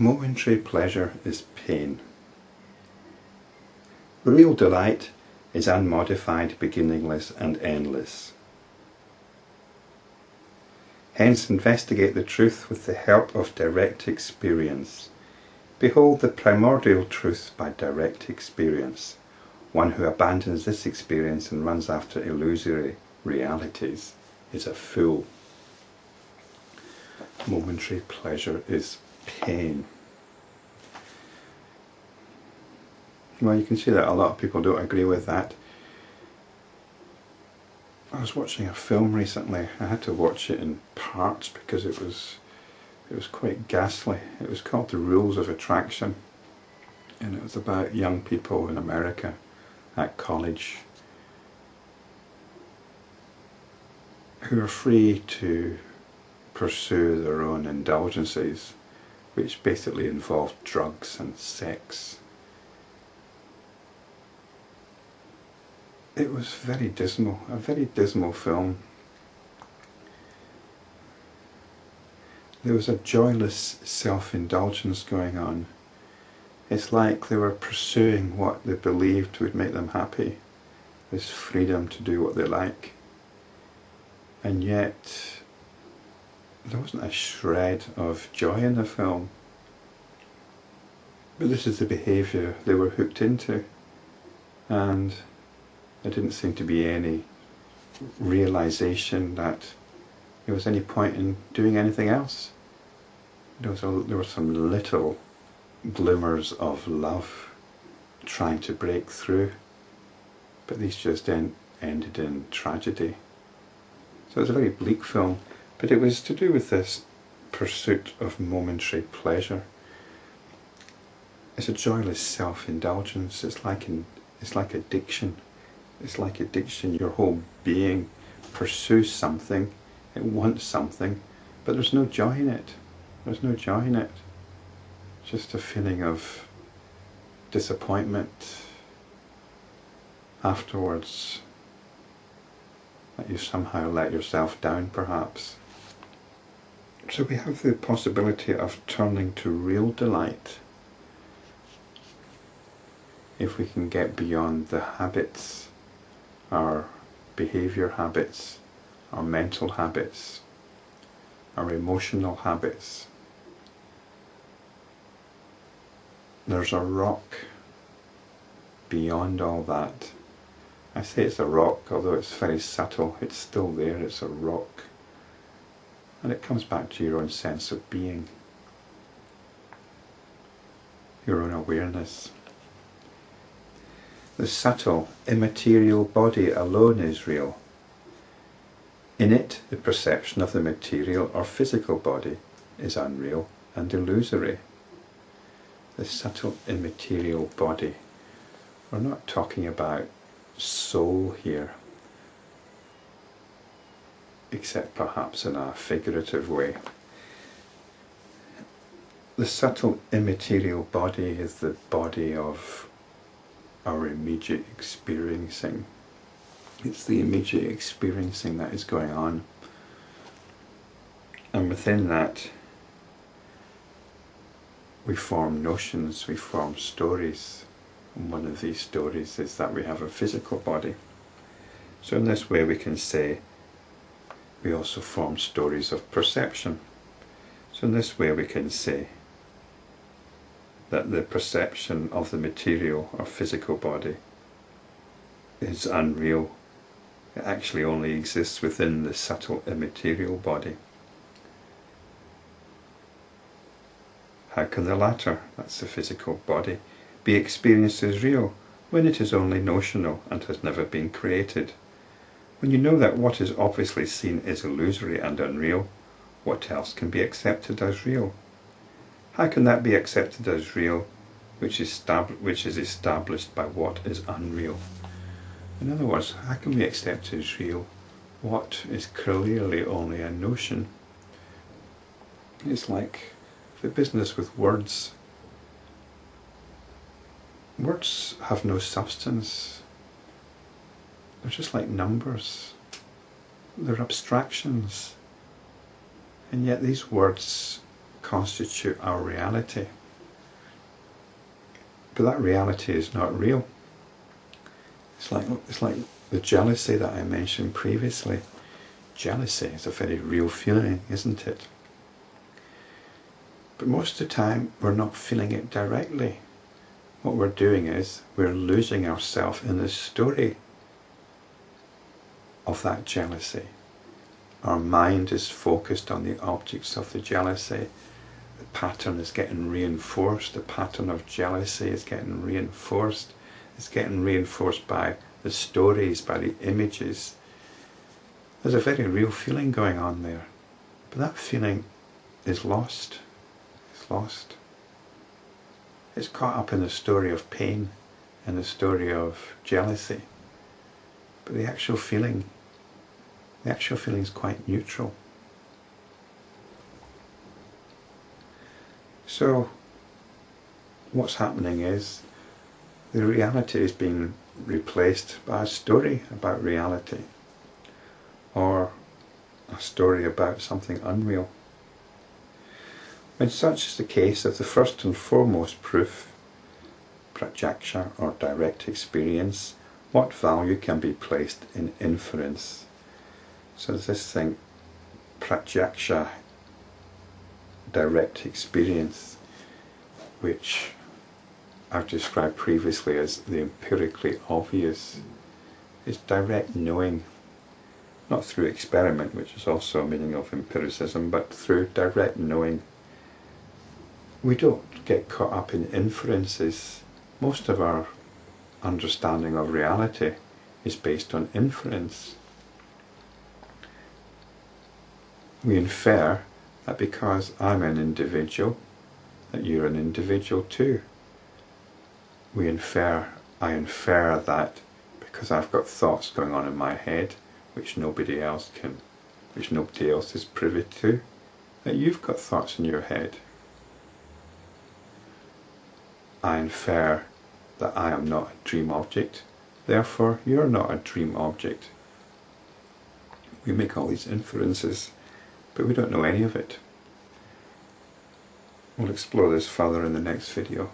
Momentary pleasure is pain. Real delight is unmodified, beginningless, and endless. Hence, investigate the truth with the help of direct experience. Behold the primordial truth by direct experience. One who abandons this experience and runs after illusory realities is a fool. Momentary pleasure is pain. Well, you can see that a lot of people don't agree with that. I was watching a film recently. I had to watch it in parts because it was quite ghastly. It was called The Rules of Attraction, and it was about young people in America at college who are free to pursue their own indulgences, which basically involved drugs and sex. It was very dismal, a very dismal film. There was a joyless self-indulgence going on. It's like they were pursuing what they believed would make them happy, this freedom to do what they like. And yet, there wasn't a shred of joy in the film. But this is the behaviour they were hooked into, and there didn't seem to be any realisation that there was any point in doing anything else. There were some little glimmers of love trying to break through, but these just ended in tragedy. So it's a very bleak film, but it was to do with this pursuit of momentary pleasure. It's a joyless self-indulgence. It's like addiction. It's like addiction. Your whole being pursues something, it wants something, but there's no joy in it. There's no joy in it. Just a feeling of disappointment afterwards, that you somehow let yourself down, perhaps. So we have the possibility of turning to real delight if we can get beyond the habits, our behaviour habits, our mental habits, our emotional habits. There's a rock beyond all that. I say it's a rock, although it's very subtle, it's still there, it's a rock. And it comes back to your own sense of being, your own awareness. The subtle, immaterial body alone is real. In it, the perception of the material or physical body is unreal and illusory. The subtle, immaterial body. We're not talking about soul here, except perhaps in a figurative way. The subtle, immaterial body is the body of our immediate experiencing. It's the immediate experiencing that is going on. And within that, we form notions, we form stories. And one of these stories is that we have a physical body. So in this way we can say we also form stories of perception. So in this way we can say that the perception of the material or physical body is unreal. It actually only exists within the subtle immaterial body. How can the latter, that's the physical body, be experienced as real when it is only notional and has never been created? When you know that what is obviously seen is illusory and unreal, what else can be accepted as real? How can that be accepted as real, which is established by what is unreal? In other words, how can we accept as real what is clearly only a notion? It's like the business with words. Words have no substance. They're just like numbers. They're abstractions. And yet these words constitute our reality. But that reality is not real. It's like the jealousy that I mentioned previously. Jealousy is a very real feeling, isn't it? But most of the time we're not feeling it directly. What we're doing is we're losing ourselves in the story of that jealousy. Our mind is focused on the objects of the jealousy. The pattern is getting reinforced. The pattern of jealousy is getting reinforced. It's getting reinforced by the stories, by the images. There's a very real feeling going on there. But that feeling is lost. It's lost. It's caught up in the story of pain and the story of jealousy. But the actual feeling is quite neutral. So what's happening is the reality is being replaced by a story about reality, or a story about something unreal. When such is the case of the first and foremost proof, pratyaksha or direct experience, what value can be placed in inference? So there's this thing, pratyaksha, direct experience, which I've described previously as the empirically obvious. It's direct knowing, not through experiment, which is also a meaning of empiricism, but through direct knowing. We don't get caught up in inferences. Most of our understanding of reality is based on inference. We infer that because I'm an individual, that you're an individual too. I infer that because I've got thoughts going on in my head which nobody else is privy to, that you've got thoughts in your head. I infer that I am not a dream object, therefore you're not a dream object. We make all these inferences, but we don't know any of it. We'll explore this further in the next video.